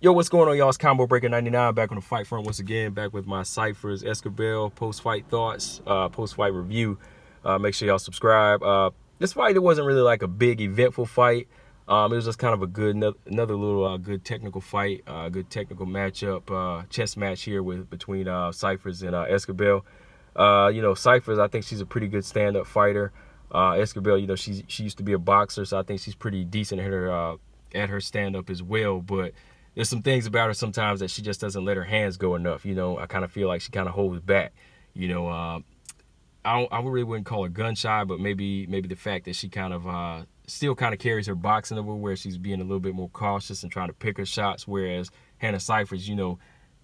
Yo, what's going on, y'all? It's Combo Breaker 99 back on the fight front once again, back with my Cifers, Esquibel, post-fight thoughts, post-fight review. Make sure y'all subscribe. This fight, it wasn't really like a big eventful fight. It was just kind of a good, another little good technical fight, good technical matchup, chess match here between Cifers and Esquibel. Cifers, I think she's a pretty good stand-up fighter. Esquibel, she used to be a boxer, so I think she's pretty decent at her stand-up as well, but there's some things about her sometimes that she just doesn't let her hands go enough. I kind of feel like she kind of holds back. I really wouldn't call her gun shy, but maybe the fact that she kind of still kind of carries her boxing over, where she's being a little bit more cautious and trying to pick her shots. Whereas Hannah Cifers,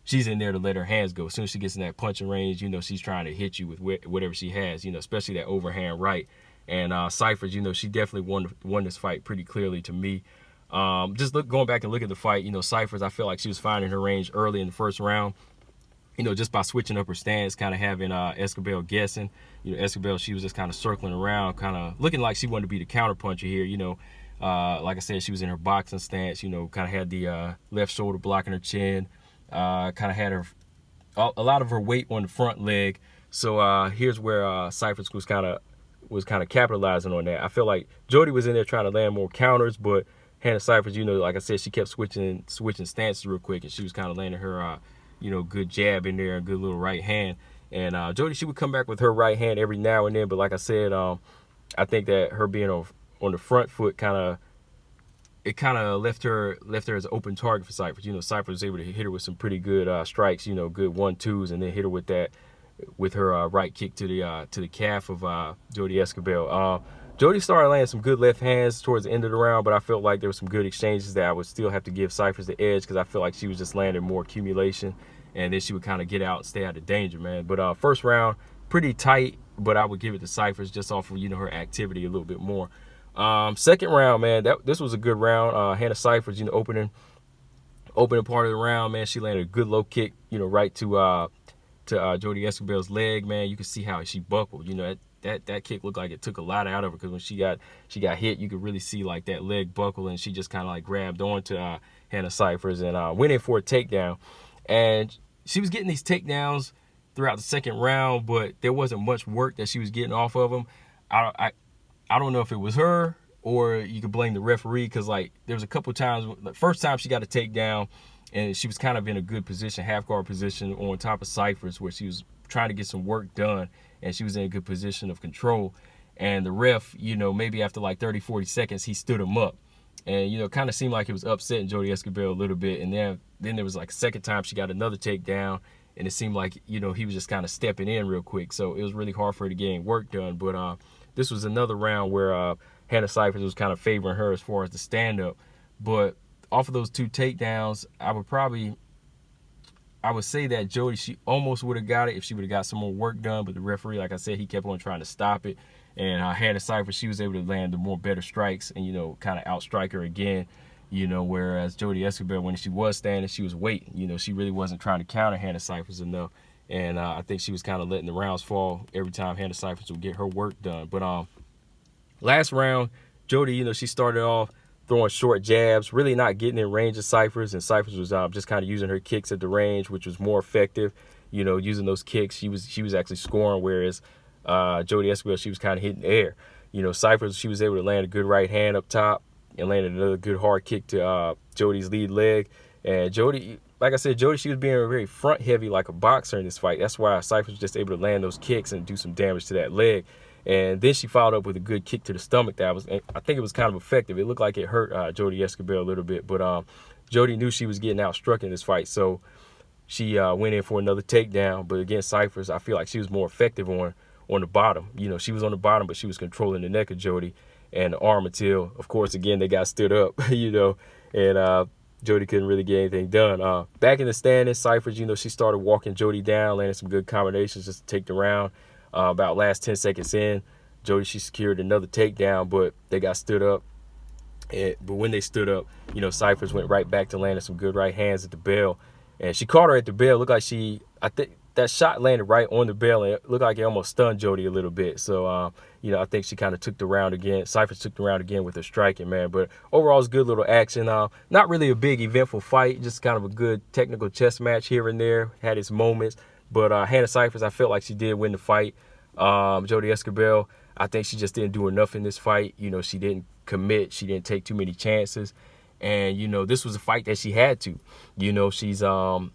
she's in there to let her hands go. As soon as she gets in that punching range, she's trying to hit you with whatever she has. Especially that overhand right. And Cifers, she definitely won this fight pretty clearly to me. Going back and look at the fight, Cifers, I feel like she was finding her range early in the first round, just by switching up her stance, kind of having Esquibel guessing. Esquibel, she was just kind of circling around, kind of looking like she wanted to be the counter puncher here. Like I said, she was in her boxing stance, kind of had the left shoulder blocking her chin, kind of had a lot of her weight on the front leg. So here's where Cifers was kind of capitalizing on that. I feel like Jodie was in there trying to land more counters, but Hannah Cifers, like I said, she kept switching stances real quick, and she was kind of landing her, good jab in there, a good little right hand. And Jodie, she would come back with her right hand every now and then, but like I said, I think that her being on the front foot kind of left her as an open target for Cifers. Cifers was able to hit her with some pretty good strikes, good 1-2s, and then hit her with her right kick to the calf of Jodie Esquibel. Jodie started landing some good left hands towards the end of the round, but I felt like there were some good exchanges that I would still have to give Cifers the edge, because I feel like she was just landing more accumulation, and then she would kind of get out and stay out of danger, man. But first round, pretty tight, but I would give it to Cifers just off of, her activity a little bit more. Second round, man, this was a good round. Hannah Cifers, opening part of the round, man, she landed a good low kick, right to Jodie Esquibel's leg, man. You can see how she buckled. That kick looked like it took a lot out of her, because when she got hit, you could really see like that leg buckle, and she just kind of like grabbed onto Hannah Cifers and went in for a takedown. And she was getting these takedowns throughout the second round, but there wasn't much work that she was getting off of them. I don't know if it was her, or you could blame the referee, because like there was a couple times. The first time she got a takedown, and she was kind of in a good position, half guard position on top of Cifers, where she was trying to get some work done, and she was in a good position of control. And the ref, maybe after like 30-40 seconds, he stood him up, and kind of seemed like it was upsetting Jodie Esquibel a little bit. And then there was like a second time she got another takedown, and it seemed like he was just kind of stepping in real quick, so it was really hard for her to get any work done. But this was another round where Hannah Cifers was kind of favoring her as far as the stand-up. But off of those two takedowns, I would say that Jodie, she almost would have got it if she would have got some more work done, but the referee, like I said, he kept on trying to stop it. And Hannah Cifers, she was able to land the more better strikes and, kind of outstrike her again, whereas Jodie Esquibel, when she was standing, she was waiting. She really wasn't trying to counter Hannah Cifers enough. And I think she was kind of letting the rounds fall every time Hannah Cifers would get her work done. But last round, Jodie, she started off throwing short jabs, really not getting in range of Cifers, and Cifers was just kind of using her kicks at the range, which was more effective. Using those kicks, she was actually scoring, whereas Jodie Esquibel, she was kind of hitting the air. Cifers, she was able to land a good right hand up top and landed another good hard kick to Jodie's lead leg. And Jodie, like I said, Jodie, she was being very front heavy like a boxer in this fight. That's why Cifers was just able to land those kicks and do some damage to that leg. And then she followed up with a good kick to the stomach I think it was kind of effective. It looked like it hurt Jodie Esquibel a little bit, but Jodie knew she was getting outstruck in this fight, so she went in for another takedown. But against Cifers, I feel like she was more effective on the bottom. She was on the bottom, but she was controlling the neck of Jodie and the arm until, of course, again, they got stood up, and Jodie couldn't really get anything done. Back in the standings, Cifers, she started walking Jodie down, landing some good combinations just to take the round. About last 10 seconds in, Jodie, she secured another takedown, but they got stood up. But when they stood up, Cifers went right back to landing some good right hands at the bell. And she caught her at the bell. Looked like I that shot landed right on the bell, and it looked like it almost stunned Jodie a little bit. So, you know, I think she kind of took the round again. Cifers took the round again with her striking, man. But overall, it's good little action. Not really a big eventful fight, just kind of a good technical chess match here and there. Had its moments. But Hannah Cifers, I felt like she did win the fight. Jodie Esquibel, I think she just didn't do enough in this fight. You know, she didn't commit. She didn't take too many chances. And, you know, this was a fight that she had to. You know, she's 0-4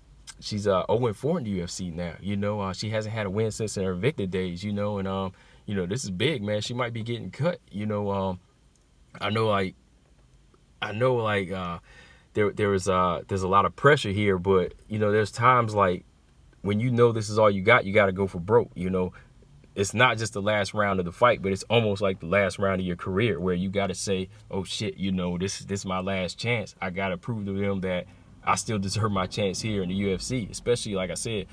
in the UFC now. You know, she hasn't had a win since her Invicta days, you know. And, you know, this is big, man. She might be getting cut. You know, there's a lot of pressure here. But, you know, there's times like when you know this is all you got to go for broke, you know. It's not just the last round of the fight, but it's almost like the last round of your career where you got to say, oh, shit, you know, this is my last chance. I got to prove to them that I still deserve my chance here in the UFC, especially, like I said,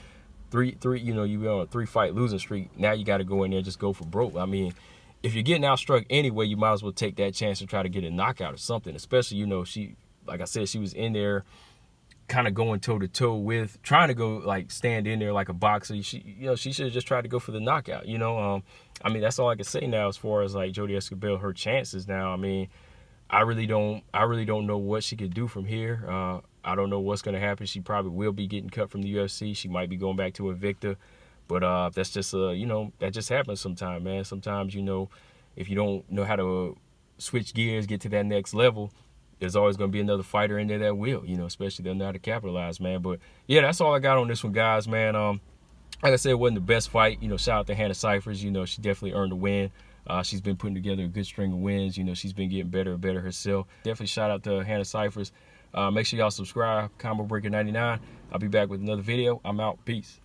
you know, you're on a 3-fight losing streak. Now you got to go in there and just go for broke. I mean, if you're getting outstruck anyway, you might as well take that chance to try to get a knockout or something, especially, you know, like I said, she was in there kind of going toe-to-toe with, trying to go, like, stand in there like a boxer. She should have just tried to go for the knockout, you know. I mean, that's all I can say now as far as, like, Jodie Esquibel, her chances now. I mean, I really don't know what she could do from here. I don't know what's going to happen. She probably will be getting cut from the UFC. She might be going back to Invicta. But that's just, you know, that just happens sometimes, man. Sometimes, you know, if you don't know how to switch gears, get to that next level, there's always going to be another fighter in there that will, you know, especially they'll know how to capitalize, man. But, yeah, that's all I got on this one, guys, man. Like I said, it wasn't the best fight. You know, shout out to Hannah Cifers. You know, she definitely earned a win. She's been putting together a good string of wins. You know, she's been getting better and better herself. Definitely shout out to Hannah Cifers. Make sure y'all subscribe. Combo Breaker 99. I'll be back with another video. I'm out. Peace.